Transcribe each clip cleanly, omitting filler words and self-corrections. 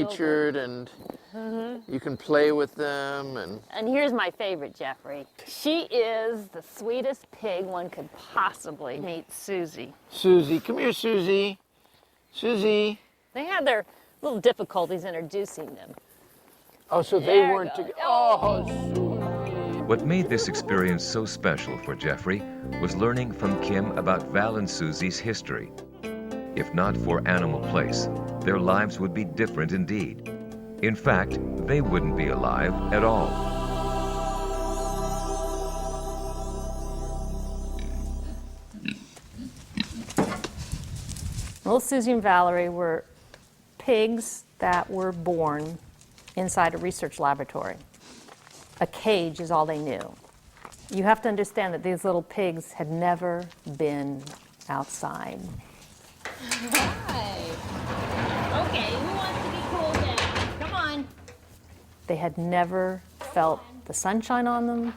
natured and you can play with them. And here's my favorite, Jeffrey. She is the sweetest pig one could possibly meet, Susie. Susie, come here, Susie. Susie. They had their little difficulties introducing them. Oh, so they weren't together. Oh, Susie. What made this experience so special for Jeffrey was learning from Kim about Val and Susie's history. If not for Animal Place, their lives would be different indeed. In fact, they wouldn't be alive at all. Little Susie and Valerie were pigs that were born inside a research laboratory. A cage is all they knew. You have to understand that these little pigs had never been outside. Hi. Okay, who wants to be cooled down? Come on. They had never felt the sunshine on them.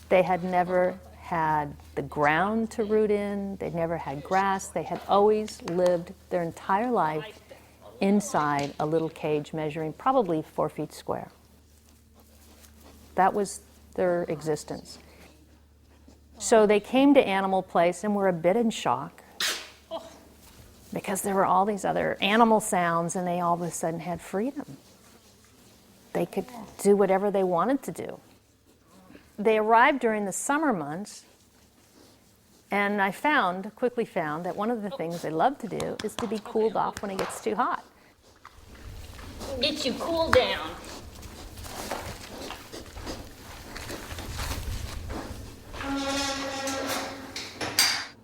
They had never had the ground to root in. They'd never had grass. They had always lived their entire life inside a little cage measuring probably 4 feet square. That was their existence. So they came to Animal Place and were a bit in shock because there were all these other animal sounds and they all of a sudden had freedom. They could do whatever they wanted to do. They arrived during the summer months, and I quickly found that one of the things they love to do is to be cooled off when it gets too hot. Get you cooled down.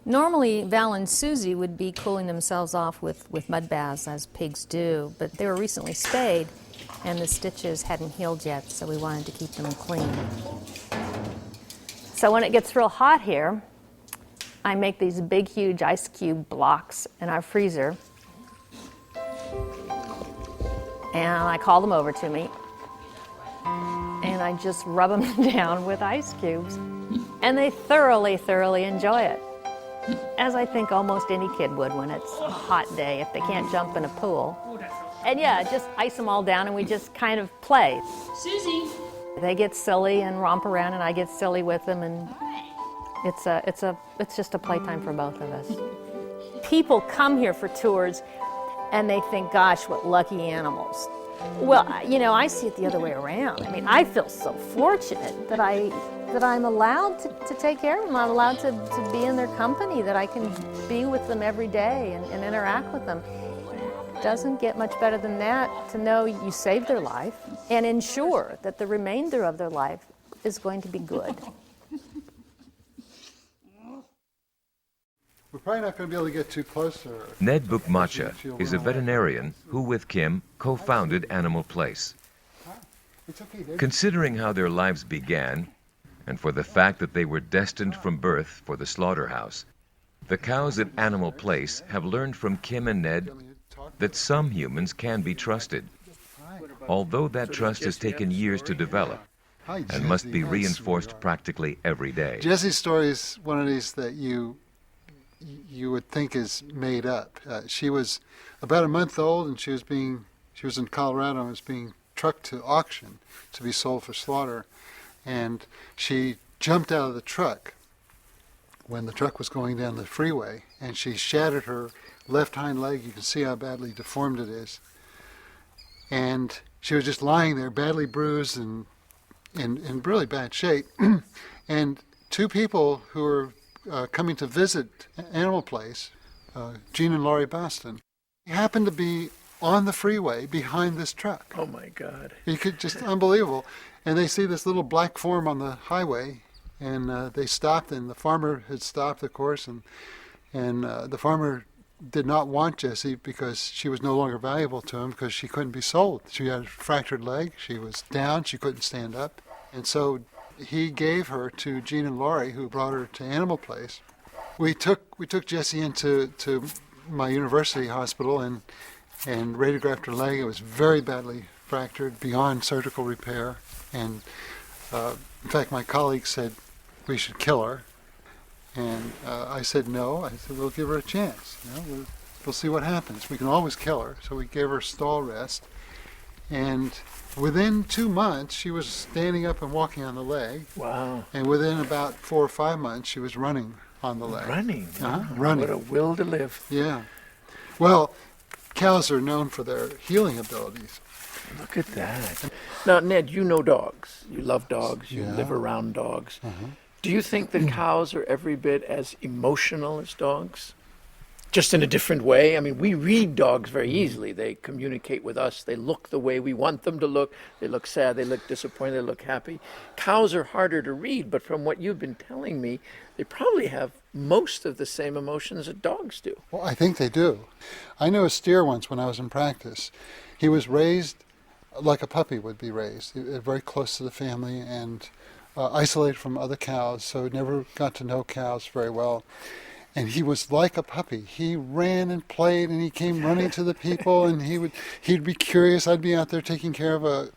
Normally, Val and Susie would be cooling themselves off with mud baths, as pigs do, but they were recently spayed, and the stitches hadn't healed yet, so we wanted to keep them clean. So when it gets real hot here, I make these big, huge ice cube blocks in our freezer, and I call them over to me, and I just rub them down with ice cubes, and they thoroughly, thoroughly enjoy it. As I think almost any kid would when it's a hot day if they can't jump in a pool. And yeah, just ice them all down and we just kind of play. Susie. They get silly and romp around and I get silly with them, and it's just a playtime for both of us. People come here for tours and they think, gosh, what lucky animals. Well, you know, I see it the other way around. I mean, I feel so fortunate that I'm allowed to take care of them. I'm allowed to be in their company, that I can be with them every day and interact with them. Doesn't get much better than that to know you saved their life and ensure that the remainder of their life is going to be good. We're probably not going to be able to get too close to her. Ned Bukmacha is a veterinarian who, with Kim, co-founded Animal Place. It's okay, Dave. Considering how their lives began, and for the fact that they were destined from birth for the slaughterhouse, the cows at Animal Place have learned from Kim and Ned that some humans can be trusted, although that trust has taken years to develop and must be reinforced practically every day. Jessie's story is one of these that you would think is made up. She was about a month old, and she was in Colorado and was being trucked to auction to be sold for slaughter. And she jumped out of the truck when the truck was going down the freeway, and she shattered her left hind leg. You can see how badly deformed it is. And she was just lying there, badly bruised and in really bad shape. And two people who were coming to visit Animal Place, Gene and Laurie Boston, happened to be on the freeway behind this truck. Oh my God. You could just, unbelievable. And they see this little black form on the highway, and they stopped, and the farmer had stopped, of course, and the farmer did not want Jessie because she was no longer valuable to him because she couldn't be sold. She had a fractured leg, she was down, she couldn't stand up. And so he gave her to Gene and Laurie, who brought her to Animal Place. We took Jessie into my university hospital and radiographed her leg. It was very badly fractured, beyond surgical repair. And in fact, my colleague said we should kill her. And I said no. I said we'll give her a chance. You know, we'll see what happens. We can always kill her. So we gave her stall rest. And within 2 months, she was standing up and walking on the leg. Wow. And within about 4 or 5 months, she was running on the leg. Running. Running. What a will to live. Yeah. Well, cows are known for their healing abilities. Look at that. Now, Ned, you know dogs. You love dogs. You Yeah. live around dogs. Do you think that cows are every bit as emotional as dogs? Just in a different way? I mean, we read dogs very easily. They communicate with us. They look the way we want them to look. They look sad. They look disappointed. They look happy. Cows are harder to read, but from what you've been telling me, they probably have most of the same emotions that dogs do. Well, I think they do. I knew a steer once when I was in practice. He was raised like a puppy would be raised, very close to the family and isolated from other cows, so never got to know cows very well. And he was like a puppy. He ran and played, and he came running to the people, and he'd be curious. I'd be out there taking care of a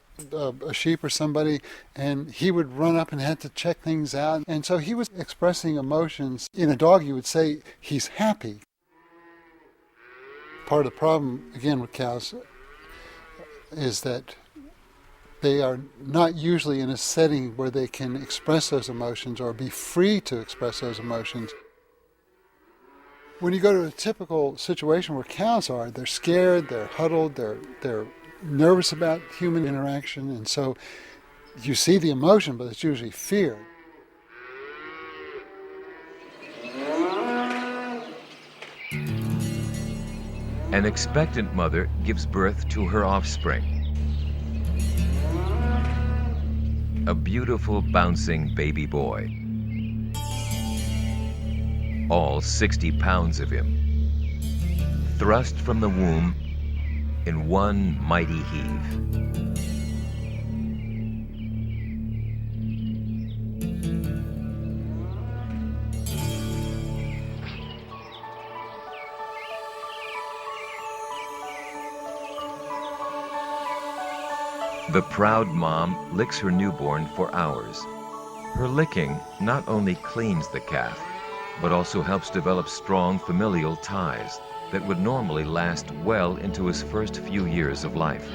sheep or somebody, and he would run up and had to check things out. And so he was expressing emotions. In a dog, you would say he's happy. Part of the problem, again, with cows is that they are not usually in a setting where they can express those emotions or be free to express those emotions. When you go to a typical situation where cows are, they're scared, they're huddled, they're nervous about human interaction, and so you see the emotion, but it's usually fear. An expectant mother gives birth to her offspring. A beautiful, bouncing baby boy. All 60 pounds of him. Thrust from the womb in one mighty heave. The proud mom licks her newborn for hours. Her licking not only cleans the calf, but also helps develop strong familial ties that would normally last well into his first few years of life.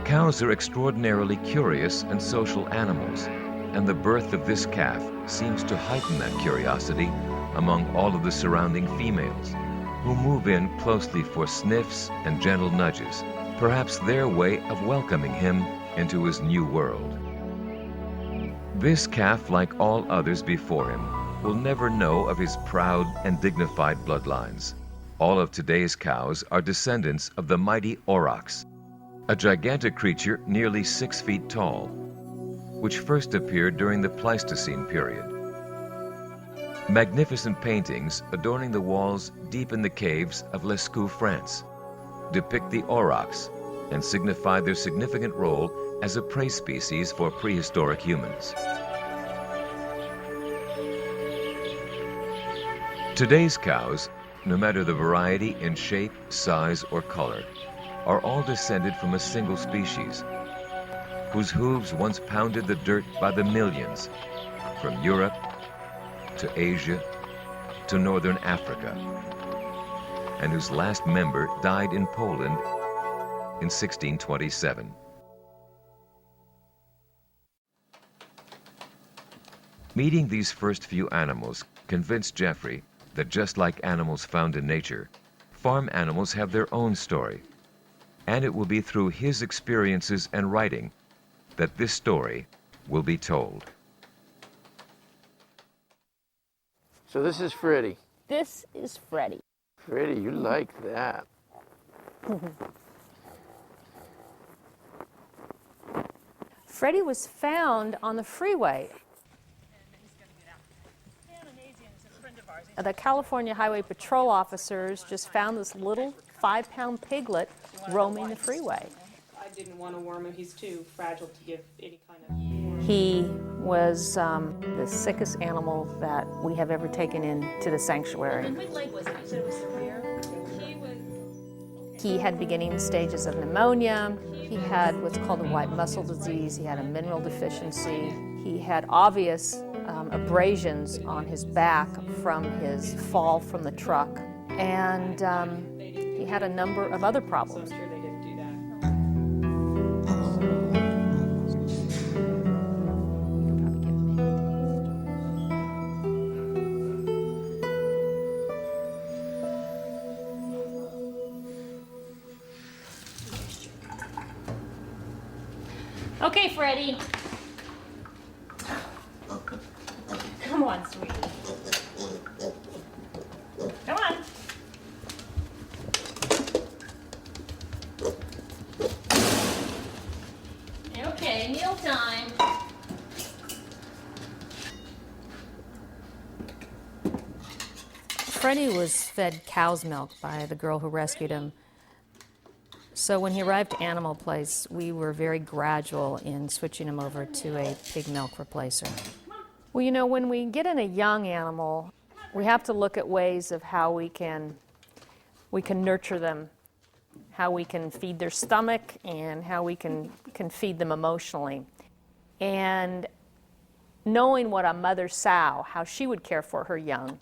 Cows are extraordinarily curious and social animals, and the birth of this calf seems to heighten that curiosity among all of the surrounding females, who move in closely for sniffs and gentle nudges, perhaps their way of welcoming him into his new world. This calf, like all others before him, will never know of his proud and dignified bloodlines. All of today's cows are descendants of the mighty aurochs, a gigantic creature nearly 6 feet tall, which first appeared during the Pleistocene period. Magnificent paintings adorning the walls deep in the caves of Lescou, France, depict the aurochs and signify their significant role as a prey species for prehistoric humans. Today's cows, no matter the variety in shape, size, or color, are all descended from a single species, whose hooves once pounded the dirt by the millions, from Europe to Asia to northern Africa, and whose last member died in Poland in 1627. Meeting these first few animals convinced Jeffrey that just like animals found in nature, farm animals have their own story. And it will be through his experiences and writing that this story will be told. So this is Freddie. This is Freddie. Freddie, you like that. Freddie was found on the freeway. The California Highway Patrol officers just found this little 5-pound piglet roaming the freeway. I didn't want to worm him. He's too fragile to give any kind of... He was the sickest animal that we have ever taken into the sanctuary. What leg was it? You said it was severe? He had beginning stages of pneumonia. He had what's called a white muscle disease. He had a mineral deficiency. He had obvious abrasions on his back from his fall from the truck. And he had a number of other problems. So I'm sure they didn't do that. Okay, Freddie. Come on, sweetie. Come on. Okay, meal time. Freddie was fed cow's milk by the girl who rescued him. So when he arrived to Animal Place, we were very gradual in switching him over to a pig milk replacer. Well, you know, when we get in a young animal, we have to look at ways of how we can nurture them, how we can feed their stomach, and how we can feed them emotionally. And knowing what a mother sow, how she would care for her young.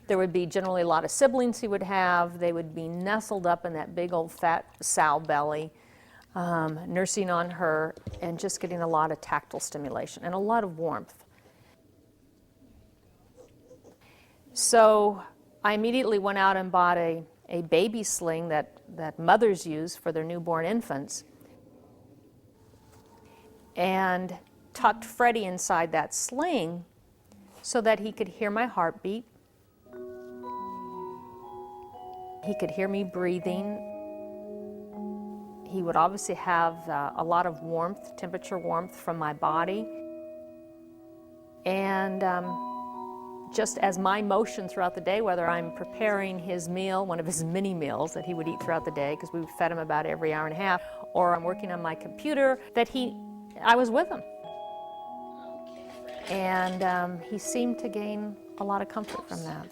There would be generally a lot of siblings he would have. They would be nestled up in that big old fat sow belly, nursing on her and just getting a lot of tactile stimulation and a lot of warmth. So I immediately went out and bought a baby sling that mothers use for their newborn infants and tucked Freddie inside that sling so that he could hear my heartbeat. He could hear me breathing. He would obviously have a lot of warmth, temperature warmth from my body. And just as my motion throughout the day, whether I'm preparing his meal, one of his mini meals that he would eat throughout the day, because we fed him about every hour and a half, or I'm working on my computer, I was with him. And he seemed to gain a lot of comfort from that.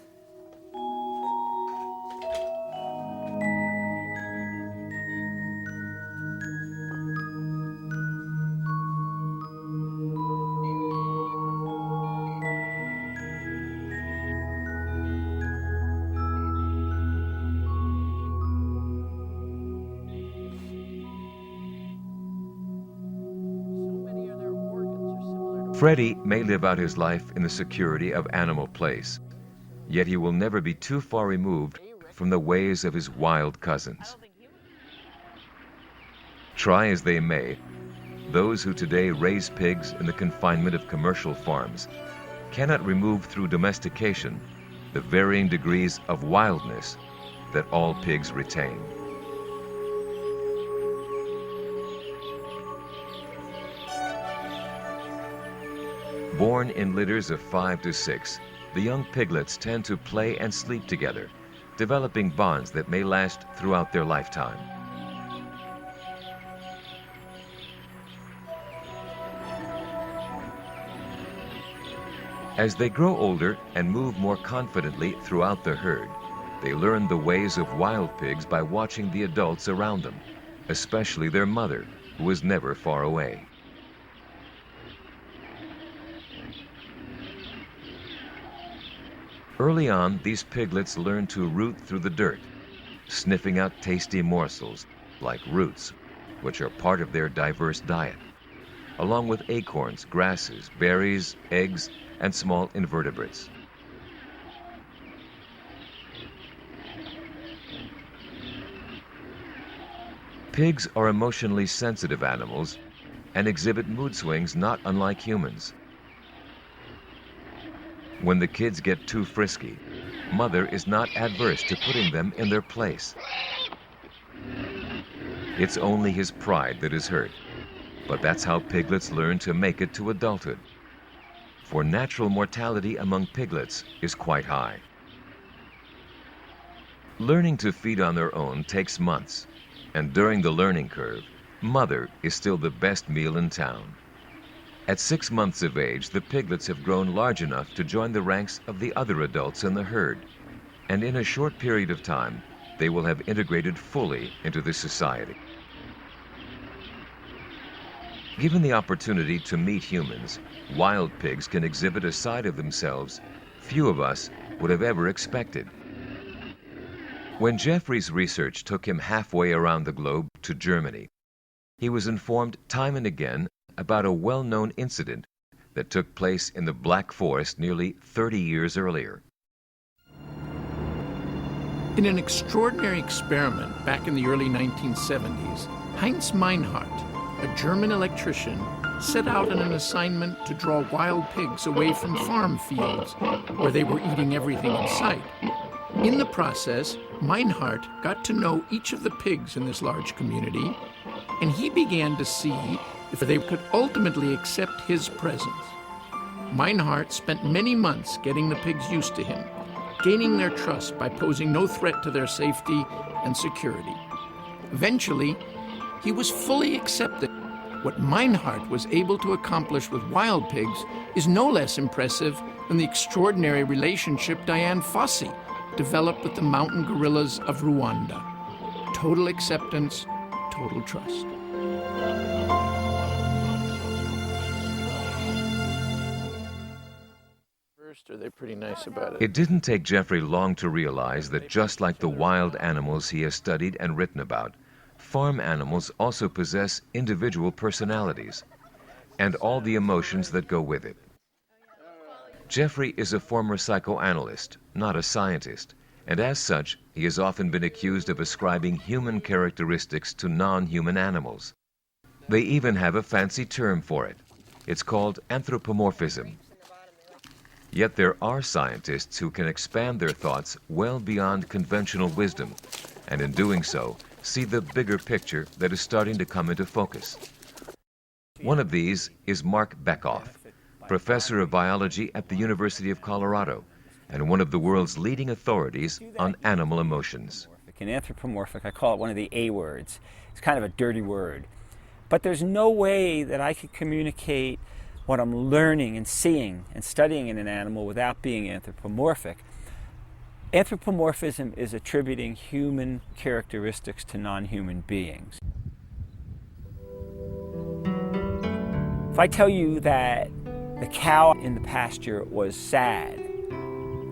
Freddie may live out his life in the security of Animal Place, yet he will never be too far removed from the ways of his wild cousins. Try as they may, those who today raise pigs in the confinement of commercial farms cannot remove through domestication the varying degrees of wildness that all pigs retain. Born in litters of 5 to 6, the young piglets tend to play and sleep together, developing bonds that may last throughout their lifetime. As they grow older and move more confidently throughout the herd, they learn the ways of wild pigs by watching the adults around them, especially their mother, who is never far away. Early on, these piglets learn to root through the dirt, sniffing out tasty morsels like roots, which are part of their diverse diet, along with acorns, grasses, berries, eggs, and small invertebrates. Pigs are emotionally sensitive animals and exhibit mood swings not unlike humans. When the kids get too frisky, Mother is not adverse to putting them in their place. It's only his pride that is hurt, but that's how piglets learn to make it to adulthood. For natural mortality among piglets is quite high. Learning to feed on their own takes months, and during the learning curve, Mother is still the best meal in town. At 6 months of age, the piglets have grown large enough to join the ranks of the other adults in the herd, and in a short period of time, they will have integrated fully into the society. Given the opportunity to meet humans, wild pigs can exhibit a side of themselves few of us would have ever expected. When Jeffrey's research took him halfway around the globe to Germany, he was informed time and again about a well-known incident that took place in the Black Forest nearly 30 years earlier. In an extraordinary experiment back in the early 1970s, Heinz Meinhardt, a German electrician, set out on an assignment to draw wild pigs away from farm fields where they were eating everything in sight. In the process, Meinhardt got to know each of the pigs in this large community, and he began to see if they could ultimately accept his presence. Meinhardt spent many months getting the pigs used to him, gaining their trust by posing no threat to their safety and security. Eventually, he was fully accepted. What Meinhardt was able to accomplish with wild pigs is no less impressive than the extraordinary relationship Dian Fossey developed with the mountain gorillas of Rwanda. Total acceptance, total trust. First, are they pretty nice about it? It didn't take Jeffrey long to realize that just like the wild animals he has studied and written about, farm animals also possess individual personalities and all the emotions that go with it. Jeffrey is a former psychoanalyst, not a scientist, and as such, he has often been accused of ascribing human characteristics to non-human animals. They even have a fancy term for it. It's called anthropomorphism. Yet there are scientists who can expand their thoughts well beyond conventional wisdom, and in doing so, see the bigger picture that is starting to come into focus. One of these is Mark Bekoff, professor of biology at the University of Colorado, and one of the world's leading authorities on animal emotions. And anthropomorphic, I call it one of the A words. It's kind of a dirty word. But there's no way that I could communicate what I'm learning and seeing and studying in an animal without being anthropomorphic. Anthropomorphism is attributing human characteristics to non-human beings. If I tell you that the cow in the pasture was sad,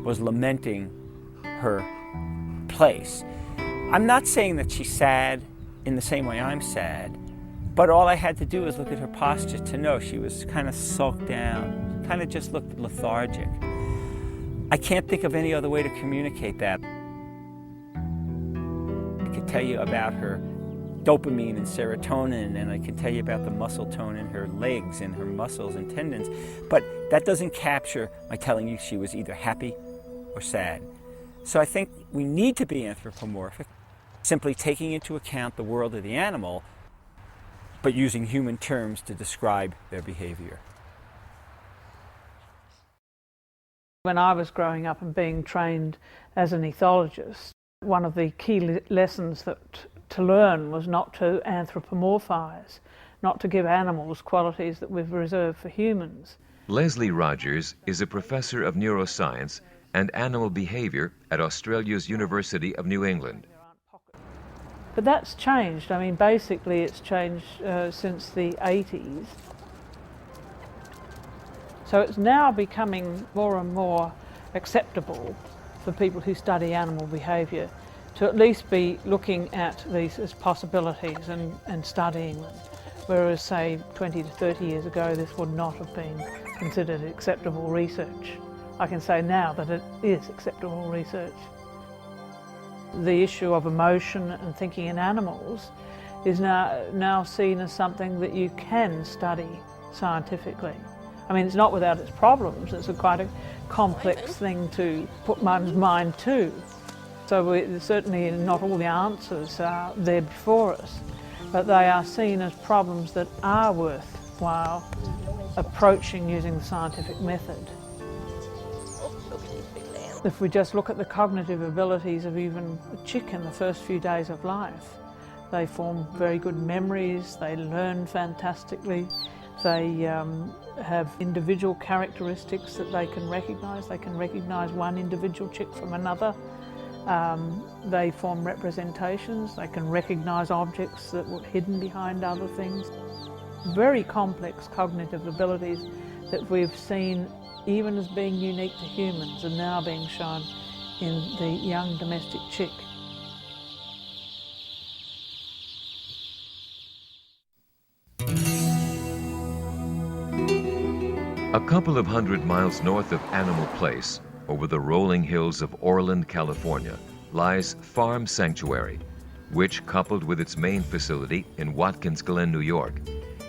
was lamenting her place, I'm not saying that she's sad in the same way I'm sad, but all I had to do was look at her posture to know she was kind of sulked down, kind of just looked lethargic. I can't think of any other way to communicate that. I could tell you about her dopamine and serotonin, and I can tell you about the muscle tone in her legs and her muscles and tendons, but that doesn't capture my telling you she was either happy or sad. So I think we need to be anthropomorphic, simply taking into account the world of the animal, but using human terms to describe their behavior. When I was growing up and being trained as an ethologist, one of the key lessons to learn was not to anthropomorphize, not to give animals qualities that we've reserved for humans. Leslie Rogers is a professor of neuroscience and animal behavior at Australia's University of New England. But that's changed. I mean, basically it's changed since the 80s. So it's now becoming more and more acceptable for people who study animal behaviour to at least be looking at these as possibilities and studying them. Whereas, say, 20 to 30 years ago, this would not have been considered acceptable research. I can say now that it is acceptable research. The issue of emotion and thinking in animals is now seen as something that you can study scientifically. I mean, it's not without its problems. It's quite a complex thing to put one's mind to. So certainly not all the answers are there before us, but they are seen as problems that are worthwhile approaching using the scientific method. If we just look at the cognitive abilities of even a chick in the first few days of life, they form very good memories, they learn fantastically, they have individual characteristics that they can recognise. They can recognise one individual chick from another. They form representations, they can recognise objects that were hidden behind other things. Very complex cognitive abilities that we've seen even as being unique to humans are now being shown in the young domestic chick. A couple of 100 miles north of Animal Place, over the rolling hills of Orland, California, lies Farm Sanctuary, which, coupled with its main facility in Watkins Glen, New York,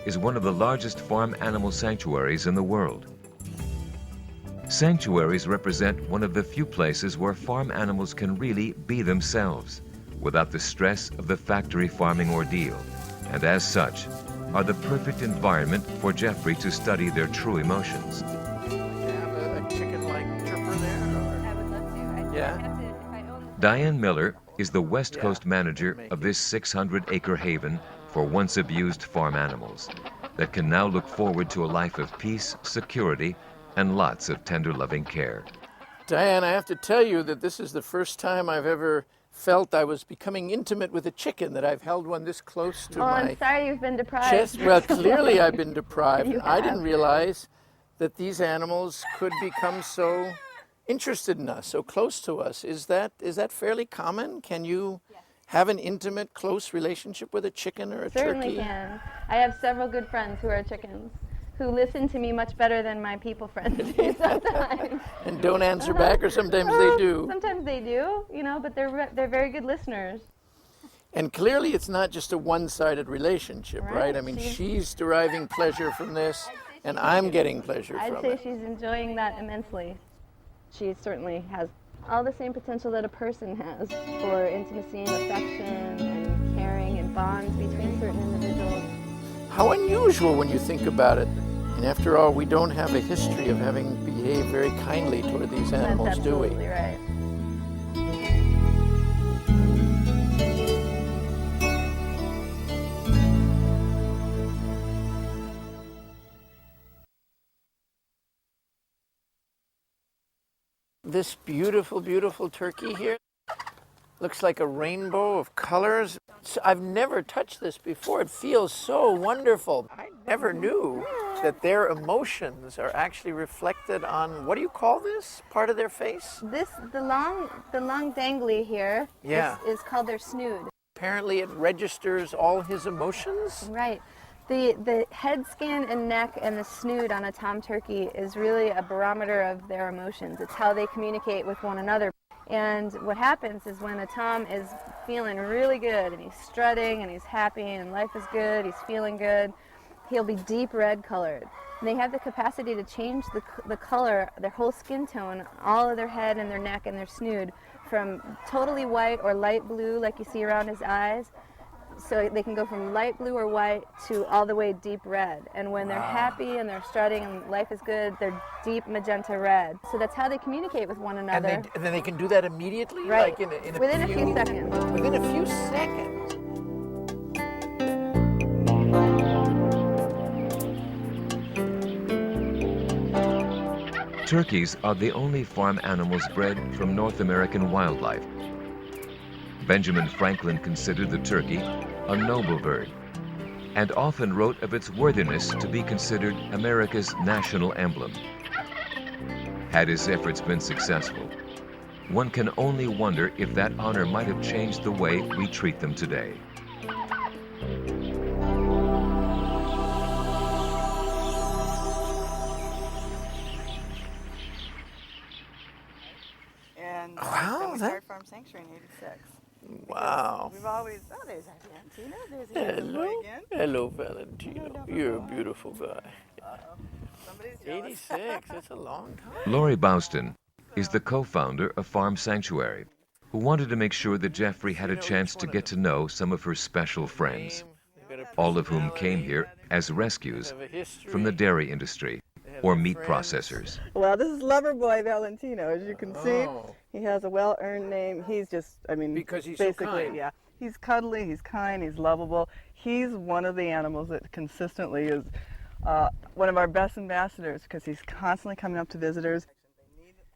is one of the largest farm animal sanctuaries in the world. Sanctuaries represent one of the few places where farm animals can really be themselves, without the stress of the factory farming ordeal, and as such, are the perfect environment for Jeffrey to study their true emotions. Have a chicken-like chirper there? I would love to. Yeah. Have to, if I own the Diane Miller is the West Yeah. Coast manager of this 600-acre haven for once abused farm animals that can now look forward to a life of peace, security, and lots of tender loving care. Diane, I have to tell you that this is the first time I've ever felt I was becoming intimate with a chicken, that I've held one this close to my I'm sorry you've been deprived. chest. Well, clearly I've been deprived. You I didn't have. realize that these animals could become so interested in us, so close to us. Is that fairly common? Can you have an intimate, close relationship with a chicken or a Certainly turkey? can. I have several good friends who are chickens who listen to me much better than my people friends do sometimes. And don't answer back, or sometimes they do. Sometimes they do, but they're very good listeners. And clearly it's not just a one-sided relationship, right? Right. I mean, she's deriving pleasure from this, and I'm getting pleasure I'd from say it. she's enjoying that immensely. She certainly has all the same potential that a person has for intimacy and affection and caring and bonds between certain individuals. How unusual when you think about it. And after all, we don't have a history of having behaved very kindly toward these animals, That's do we? absolutely right. This beautiful, beautiful turkey here looks like a rainbow of colors. I've never touched this before. It feels so wonderful. I never knew that their emotions are actually reflected on, what do you call this part of their face? The long dangly here Yeah. is called their snood. Apparently it registers all his emotions. Right. The head skin and neck and the snood on a tom turkey is really a barometer of their emotions. It's how they communicate with one another. And what happens is when a tom is feeling really good and he's strutting and he's happy and life is good, he's feeling good, he'll be deep red colored. And they have the capacity to change the color, their whole skin tone, all of their head and their neck and their snood, from totally white or light blue like you see around his eyes. So they can go from light blue or white to all the way deep red. And when they're happy and they're strutting and life is good, they're deep magenta red. So that's how they communicate with one another. And then they can do that immediately? Right. Like in Within a few seconds. Within a few seconds. Turkeys are the only farm animals bred from North American wildlife. Benjamin Franklin considered the turkey a noble bird and often wrote of its worthiness to be considered America's national emblem. Had his efforts been successful, one can only wonder if that honor might have changed the way we treat them today. And Wow, then we that- started Farm Sanctuary in '86. Wow. We've always, there's Valentina, there's the handsome boy Hello. again. Hello, Valentino. You're a beautiful guy. Somebody's jealous. 86, that's a long time. Lori Bouston is the co-founder of Farm Sanctuary, who wanted to make sure that Jeffrey had a chance to get to know some of her special friends, all of whom came here as rescues from the dairy industry or meat processors. Well, this is Loverboy Valentino, as you can see. Oh. He has a well-earned name. He's just, Because he's so basically, kind. yeah. He's cuddly, he's kind, he's lovable. He's one of the animals that consistently is one of our best ambassadors because he's constantly coming up to visitors.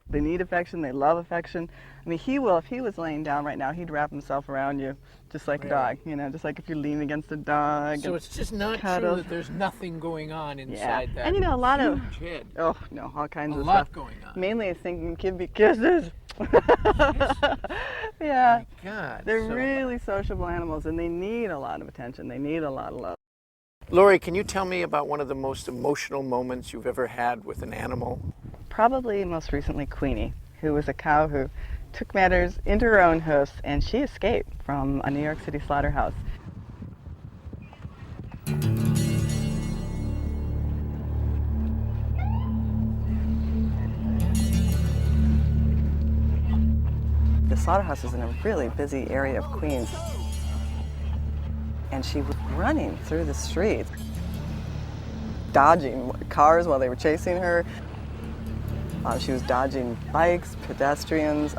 They need affection, they love affection. I mean, if he was laying down right now, he'd wrap himself around you just like a dog, just like if you lean against a dog. So and it's just not cuddle. true that there's nothing going on Yeah, inside that and a lot of, huge head. oh no, all kinds A of lot stuff. going on. Mainly it's thinking can be kisses. Yeah, God. they're so- really sociable animals and they need a lot of attention. They need a lot of love. Lori, can you tell me about one of the most emotional moments you've ever had with an animal? Probably most recently Queenie, who was a cow who took matters into her own hoofs, and she escaped from a New York City slaughterhouse. The slaughterhouse is in a really busy area of Queens, and she was running through the streets, dodging cars while they were chasing her. She was dodging bikes, pedestrians.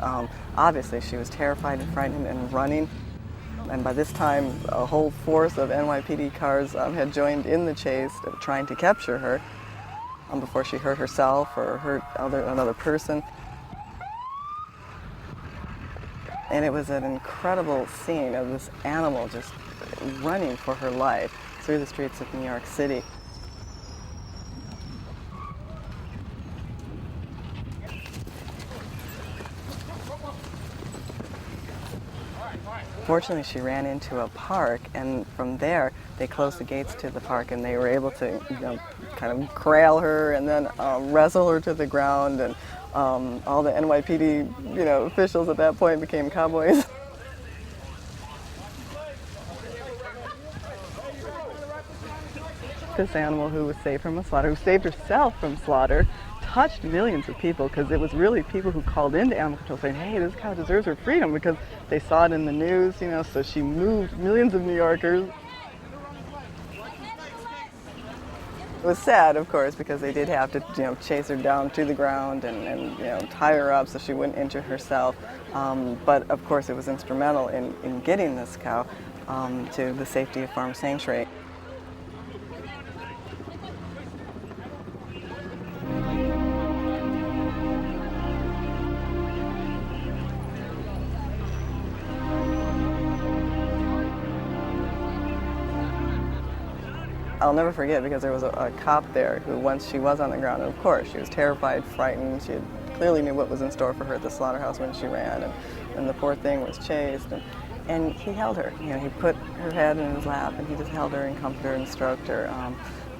Obviously, she was terrified and frightened and running. And by this time, a whole force of NYPD cars had joined in the chase, trying to capture her before she hurt herself or hurt another person. And it was an incredible scene of this animal just running for her life through the streets of New York City. Fortunately, she ran into a park, and from there, they closed the gates to the park, and they were able to, kind of corral her and then wrestle her to the ground, and all the NYPD, officials at that point became cowboys. This animal who was saved from a slaughter, who saved herself from slaughter, touched millions of people, because it was really people who called into animal control saying, hey, this cow deserves her freedom, because they saw it in the news, so she moved millions of New Yorkers. It was sad, of course, because they did have to, chase her down to the ground and tie her up so she wouldn't injure herself. But of course, it was instrumental in getting this cow to the safety of Farm Sanctuary. I'll never forget, because there was a cop there who, once she was on the ground, and of course she was terrified, frightened, she clearly knew what was in store for her at the slaughterhouse when she ran, and the poor thing was chased, and he held her. He put her head in his lap, and he just held her and comforted her and stroked her.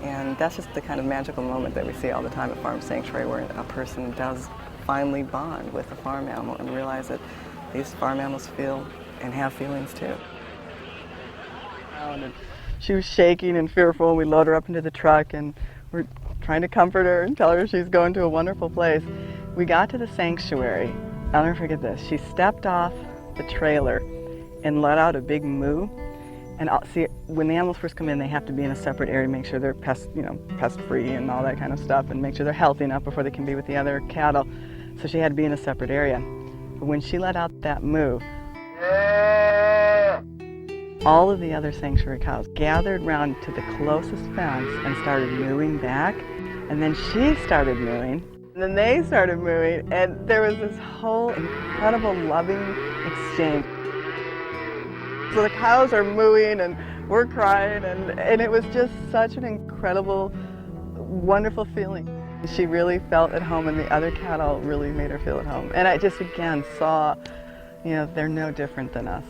And that's just the kind of magical moment that we see all the time at Farm Sanctuary, where a person does finally bond with a farm animal and realize that these farm animals feel and have feelings too. And she was shaking and fearful, and we load her up into the truck, and we're trying to comfort her and tell her she's going to a wonderful place. We got to the sanctuary. I'll never forget this. She stepped off the trailer and let out a big moo. And see, when the animals first come in, they have to be in a separate area to make sure they're pest-free and all that kind of stuff, and make sure they're healthy enough before they can be with the other cattle. So she had to be in a separate area. But when she let out that moo, all of the other sanctuary cows gathered round to the closest fence and started mooing back. And then she started mooing, and then they started mooing, and there was this whole incredible loving exchange. So the cows are mooing, and we're crying, and it was just such an incredible, wonderful feeling. She really felt at home, and the other cattle really made her feel at home. And I just, again, saw, they're no different than us.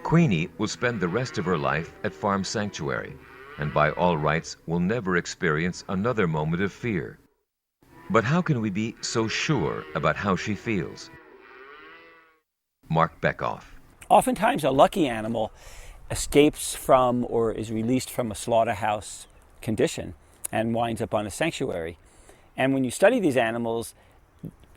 Queenie will spend the rest of her life at Farm Sanctuary, and by all rights will never experience another moment of fear. But how can we be so sure about how she feels? Mark Bekoff. Oftentimes a lucky animal escapes from or is released from a slaughterhouse condition and winds up on a sanctuary. And when you study these animals,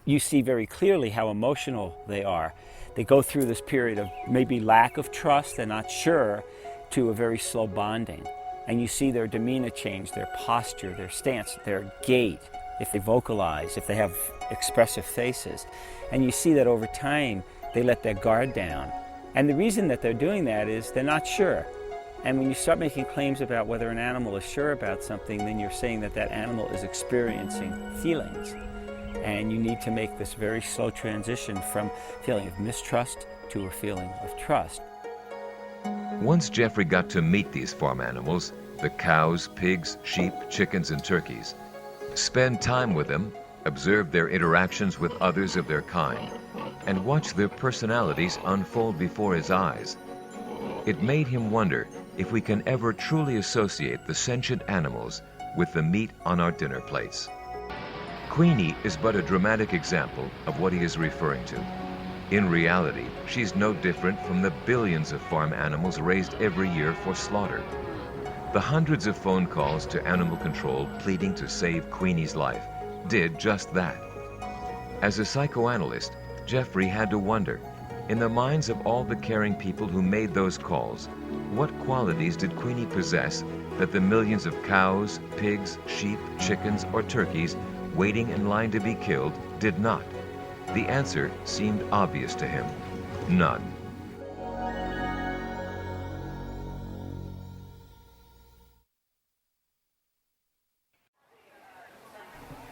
you see very clearly how emotional they are. They go through this period of maybe lack of trust, they're not sure, to a very slow bonding. And you see their demeanor change, their posture, their stance, their gait, if they vocalize, if they have expressive faces. And you see that over time, they let their guard down. And the reason that they're doing that is they're not sure. And when you start making claims about whether an animal is sure about something, then you're saying that that animal is experiencing feelings. And you need to make this very slow transition from a feeling of mistrust to a feeling of trust. Once Jeffrey got to meet these farm animals, the cows, pigs, sheep, chickens, and turkeys, spend time with them, observe their interactions with others of their kind, and watch their personalities unfold before his eyes, it made him wonder if we can ever truly associate the sentient animals with the meat on our dinner plates. Queenie is but a dramatic example of what he is referring to. In reality, she's no different from the billions of farm animals raised every year for slaughter. The hundreds of phone calls to animal control pleading to save Queenie's life did just that. As a psychoanalyst, Jeffrey had to wonder, in the minds of all the caring people who made those calls, what qualities did Queenie possess that the millions of cows, pigs, sheep, chickens, or turkeys waiting in line to be killed did not? The answer seemed obvious to him: none.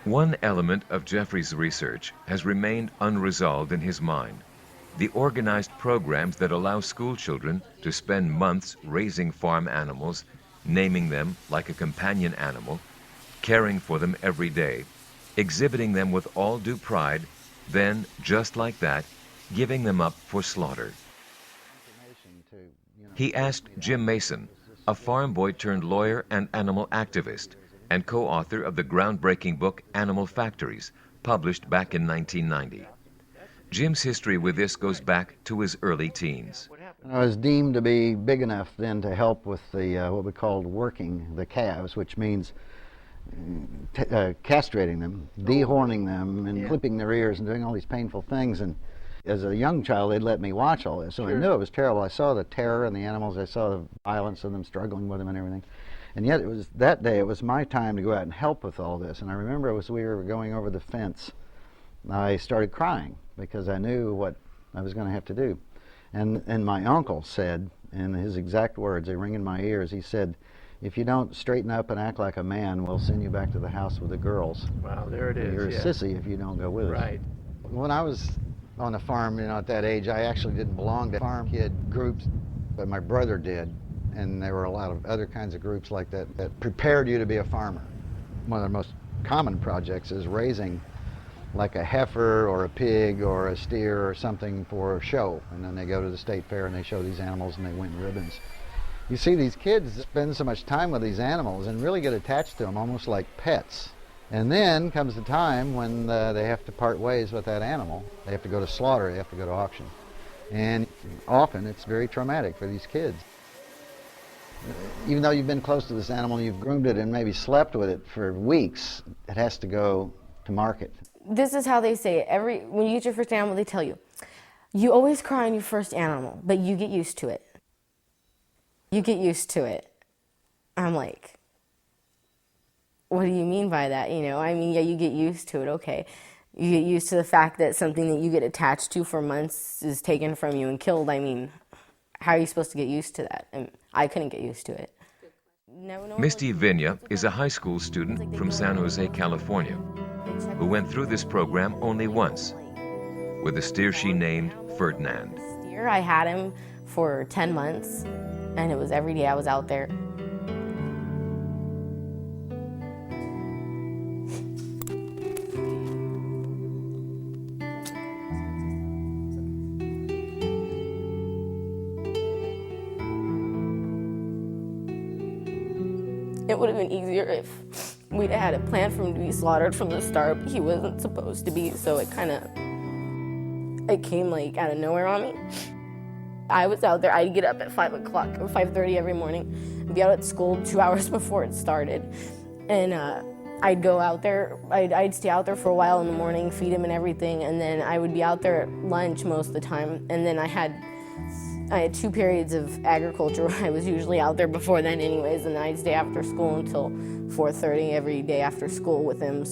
One element of Jeffrey's research has remained unresolved in his mind: the organized programs that allow school children to spend months raising farm animals, naming them like a companion animal, caring for them every day, exhibiting them with all due pride, then, just like that, giving them up for slaughter. He asked Jim Mason, a farm boy turned lawyer and animal activist, and co-author of the groundbreaking book Animal Factories, published back in 1990. Jim's history with this goes back to his early teens. I was deemed to be big enough then to help with the what we called working the calves, which means castrating them, dehorning them, and clipping their ears and doing all these painful things. And as a young child, they'd let me watch all this, so I knew it was terrible. I saw the terror in the animals, I saw the violence of them struggling with them and everything. And yet, it was that day, it was my time to go out and help with all this. And I remember as we were going over the fence, I started crying because I knew what I was going to have to do. And my uncle said, in his exact words, they ring in my ears, he said, "If you don't straighten up and act like a man, we'll send you back to the house with the girls. Wow, there it is. You're a sissy if you don't go with us." Right. When I was on the farm, at that age, I actually didn't belong to farm kid groups, but my brother did. And there were a lot of other kinds of groups like that that prepared you to be a farmer. One of the most common projects is raising like a heifer or a pig or a steer or something for a show. And then they go to the state fair and they show these animals and they win ribbons. You see these kids spend so much time with these animals and really get attached to them almost like pets. And then comes the time when they have to part ways with that animal. They have to go to slaughter, they have to go to auction. And often it's very traumatic for these kids. Even though you've been close to this animal, you've groomed it and maybe slept with it for weeks, it has to go to market. This is how they say it. When you get your first animal, they tell you, you always cry on your first animal, but you get used to it. You get used to it. I'm like, what do you mean by that? Yeah, you get used to it, okay. You get used to the fact that something that you get attached to for months is taken from you and killed. How are you supposed to get used to that? And I couldn't get used to it. Misty Vigna is a high school student from San Jose, California, who went through this program only once, with a steer she named Ferdinand. I had him for 10 months, and it was every day I was out there. It would have been easier if we'd had a plan for him to be slaughtered from the start, but he wasn't supposed to be, so it came like out of nowhere on me. I was out there, I'd get up at 5 o'clock or 5:30 every morning, and be out at school 2 hours before it started. And I'd go out there, I'd stay out there for a while in the morning, feed him and everything, and then I would be out there at lunch most of the time, and then I had 2 periods of agriculture where I was usually out there before then anyways, and I'd stay after school until 4:30 every day after school with him.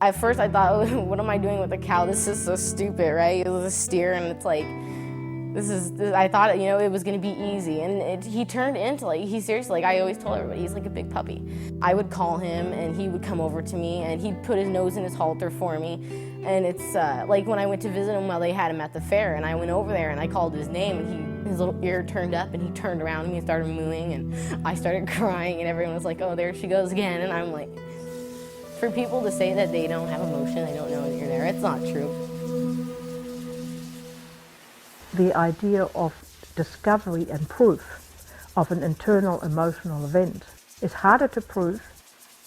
At first I thought, what am I doing with a cow? This is so stupid, right? It was a steer, and it's like, I thought, it was going to be easy. And he turned into, he seriously, I always told everybody, he's like a big puppy. I would call him, and he would come over to me, and he'd put his nose in his halter for me. And it's like when I went to visit him while they had him at the fair, and I went over there, and I called his name, and his little ear turned up, and he turned around to me and started mooing, and I started crying, and everyone was like, oh, there she goes again. And I'm like, for people to say that they don't have emotion, they don't know that you're there, it's not true. The idea of discovery and proof of an internal emotional event is harder to prove,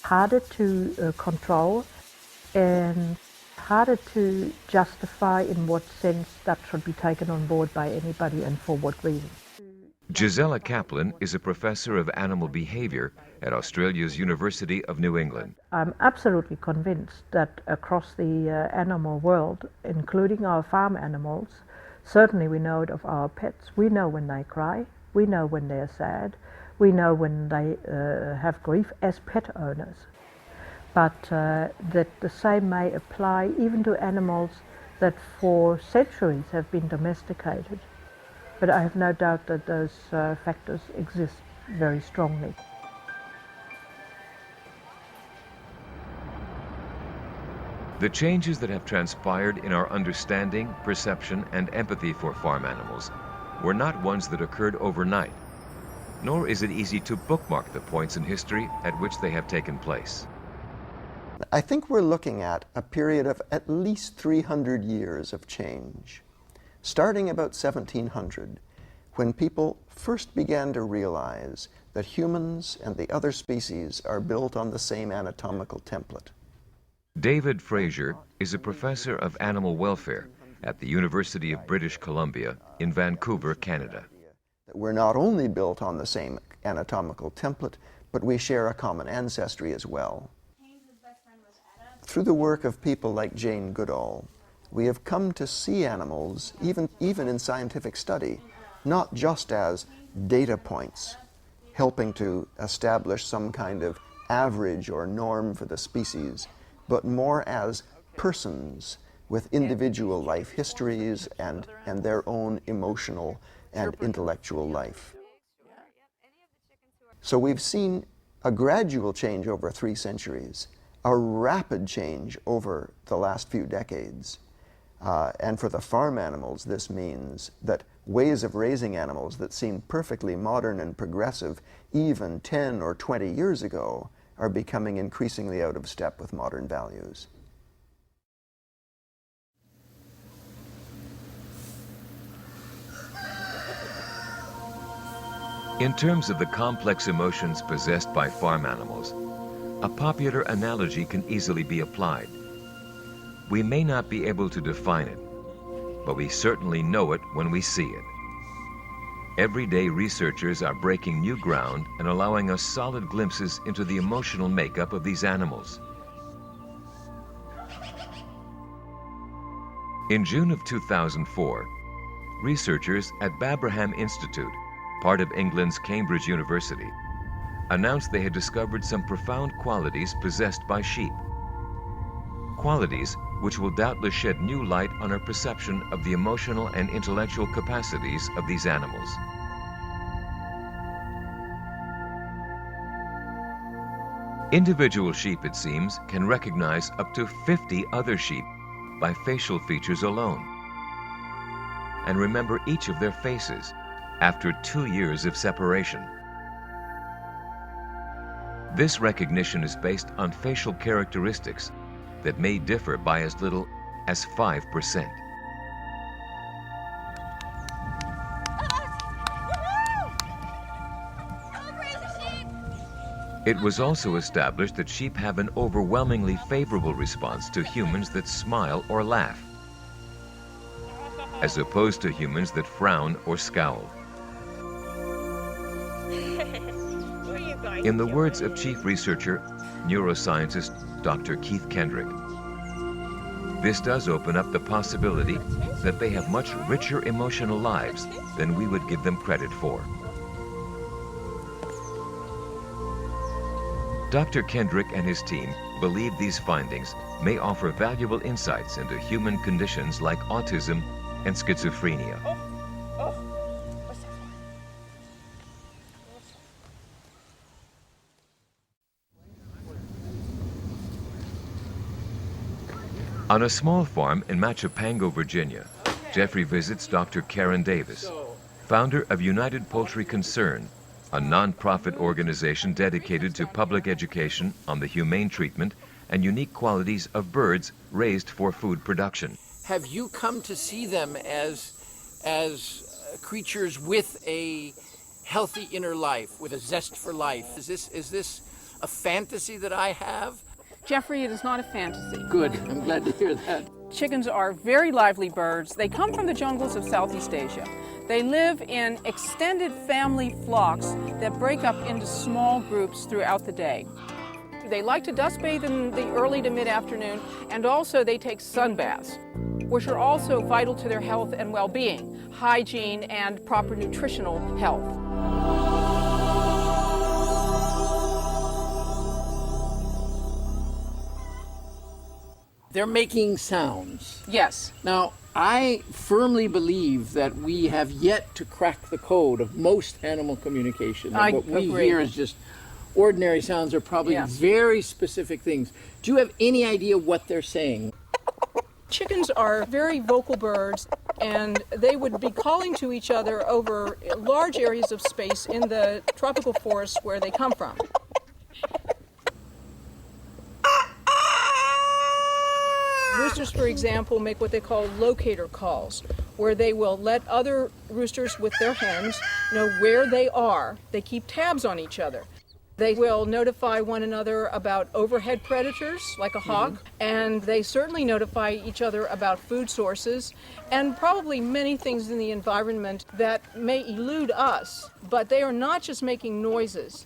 harder to control, and harder to justify in what sense that should be taken on board by anybody and for what reason. Gisela Kaplan is a professor of animal behavior at Australia's University of New England. I'm absolutely convinced that across the animal world, including our farm animals, certainly we know it of our pets. We know when they cry, we know when they're sad, we know when they have grief as pet owners. But that the same may apply even to animals that for centuries have been domesticated. But I have no doubt that those factors exist very strongly. The changes that have transpired in our understanding, perception, and empathy for farm animals were not ones that occurred overnight, nor is it easy to bookmark the points in history at which they have taken place. I think we're looking at a period of at least 300 years of change, starting about 1700, when people first began to realize that humans and the other species are built on the same anatomical template. David Fraser is a professor of animal welfare at the University of British Columbia in Vancouver, Canada. That we're not only built on the same anatomical template, but we share a common ancestry as well. Through the work of people like Jane Goodall, we have come to see animals, even in scientific study, not just as data points, helping to establish some kind of average or norm for the species, but more as persons with individual life histories and their own emotional and intellectual life. So we've seen a gradual change over 3 centuries, a rapid change over the last few decades. And for the farm animals, this means that ways of raising animals that seemed perfectly modern and progressive even 10 or 20 years ago are becoming increasingly out of step with modern values. In terms of the complex emotions possessed by farm animals, a popular analogy can easily be applied. We may not be able to define it, but we certainly know it when we see it. Every day, researchers are breaking new ground and allowing us solid glimpses into the emotional makeup of these animals. In June of 2004, researchers at Babraham Institute, part of England's Cambridge University, announced they had discovered some profound qualities possessed by sheep. Qualities which will doubtless shed new light on our perception of the emotional and intellectual capacities of these animals. Individual sheep, it seems, can recognize up to 50 other sheep by facial features alone, and remember each of their faces after 2 years of separation. This recognition is based on facial characteristics that may differ by as little as 5%. It was also established that sheep have an overwhelmingly favorable response to humans that smile or laugh, as opposed to humans that frown or scowl. In the words of chief researcher, neuroscientist Dr. Keith Kendrick, this does open up the possibility that they have much richer emotional lives than we would give them credit for. Dr. Kendrick and his team believe these findings may offer valuable insights into human conditions like autism and schizophrenia. On a small farm in Machapango, Virginia, Jeffrey visits Dr. Karen Davis, founder of United Poultry Concern, a non-profit organization dedicated to public education on the humane treatment and unique qualities of birds raised for food production. Have you come to see them as creatures with a healthy inner life, with a zest for life? Is this a fantasy that I have? Jeffrey, it is not a fantasy. Good. I'm glad to hear that. Chickens are very lively birds. They come from the jungles of Southeast Asia. They live in extended family flocks that break up into small groups throughout the day. They like to dust bathe in the early to mid-afternoon, and also they take sun baths, which are also vital to their health and well-being, hygiene, and proper nutritional health. They're making sounds. Yes. Now, I firmly believe that we have yet to crack the code of most animal communication. And what we hear is just ordinary sounds are probably very specific things. Do you have any idea what they're saying? Chickens are very vocal birds, and they would be calling to each other over large areas of space in the tropical forests where they come from. Roosters, for example, make what they call locator calls, where they will let other roosters with their hens know where they are. They keep tabs on each other. They will notify one another about overhead predators, like a hawk, and they certainly notify each other about food sources and probably many things in the environment that may elude us, but they are not just making noises.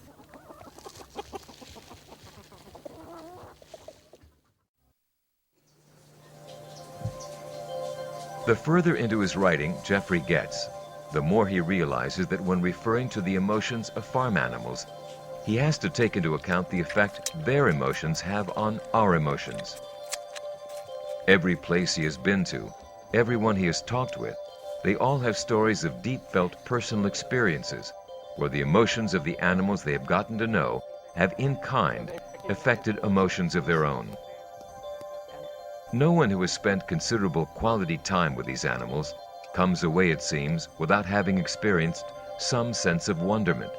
The further into his writing Jeffrey gets, the more he realizes that when referring to the emotions of farm animals, he has to take into account the effect their emotions have on our emotions. Every place he has been to, everyone he has talked with, they all have stories of deep-felt personal experiences where the emotions of the animals they have gotten to know have in kind affected emotions of their own. No one who has spent considerable quality time with these animals comes away, it seems, without having experienced some sense of wonderment.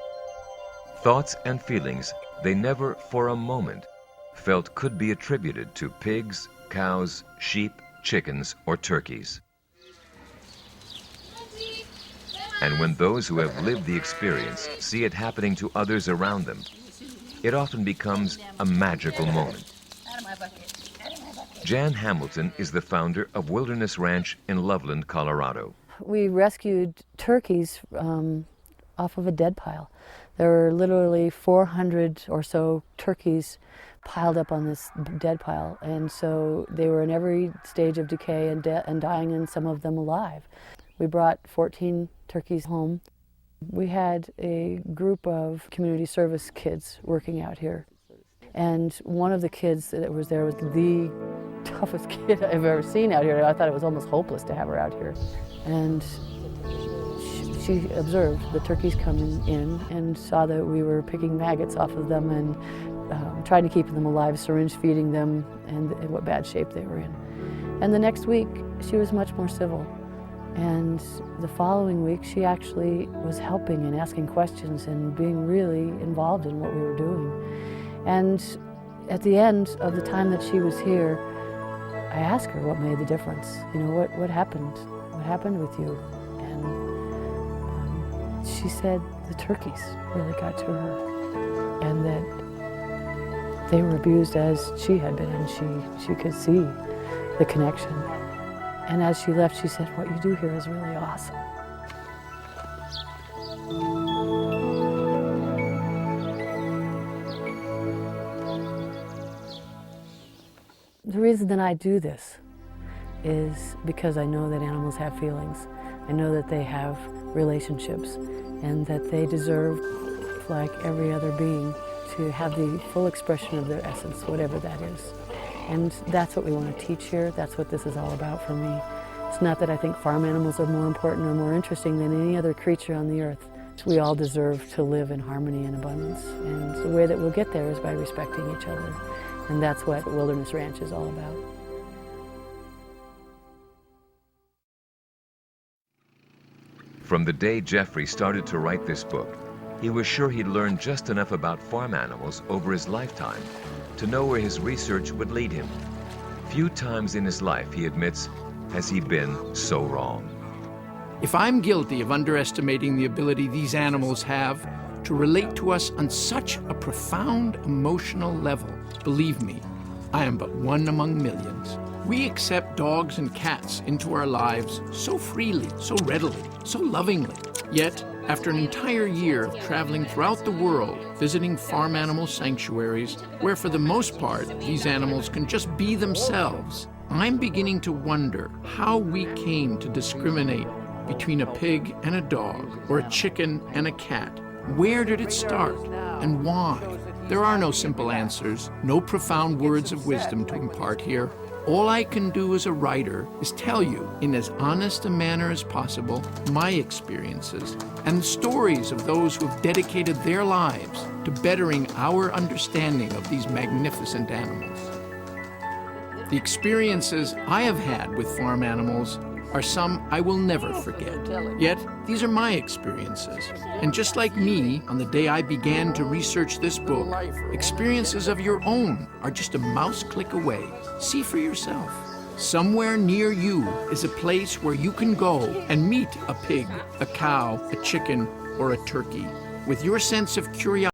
Thoughts and feelings they never for a moment felt could be attributed to pigs, cows, sheep, chickens, or turkeys. And when those who have lived the experience see it happening to others around them, it often becomes a magical moment. Jan Hamilton is the founder of Wilderness Ranch in Loveland, Colorado. We rescued turkeys off of a dead pile. There were literally 400 or so turkeys piled up on this dead pile, and so they were in every stage of decay and dying, and some of them alive. We brought 14 turkeys home. We had a group of community service kids working out here, and one of the kids that was there was the toughest kid I've ever seen out here. I thought it was almost hopeless to have her out here. And she observed the turkeys coming in and saw that we were picking maggots off of them and trying to keep them alive, syringe feeding them, and in what bad shape they were in. And the next week, she was much more civil. And the following week, she actually was helping and asking questions and being really involved in what we were doing. And at the end of the time that she was here, I asked her what made the difference. You know, what happened? What happened with you? And she said the turkeys really got to her, and that they were abused as she had been, and she could see the connection. And as she left, she said, "What you do here is really awesome." The reason that I do this is because I know that animals have feelings. I know that they have relationships and that they deserve, like every other being, to have the full expression of their essence, whatever that is. And that's what we want to teach here. That's what this is all about for me. It's not that I think farm animals are more important or more interesting than any other creature on the earth. We all deserve to live in harmony and abundance. And the way that we'll get there is by respecting each other. And that's what Wilderness Ranch is all about. From the day Jeffrey started to write this book, he was sure he'd learned just enough about farm animals over his lifetime to know where his research would lead him. Few times in his life, he admits, has he been so wrong. If I'm guilty of underestimating the ability these animals have to relate to us on such a profound emotional level, believe me, I am but one among millions. We accept dogs and cats into our lives so freely, so readily, so lovingly. Yet, after an entire year of traveling throughout the world, visiting farm animal sanctuaries, where for the most part these animals can just be themselves, I'm beginning to wonder how we came to discriminate between a pig and a dog, or a chicken and a cat. Where did it start, and why? There are no simple answers, no profound words of wisdom to impart here. All I can do as a writer is tell you, in as honest a manner as possible, my experiences and the stories of those who have dedicated their lives to bettering our understanding of these magnificent animals. The experiences I have had with farm animals are some I will never forget. Yet, these are my experiences. And just like me, on the day I began to research this book, experiences of your own are just a mouse click away. See for yourself. Somewhere near you is a place where you can go and meet a pig, a cow, a chicken, or a turkey. With your sense of curiosity,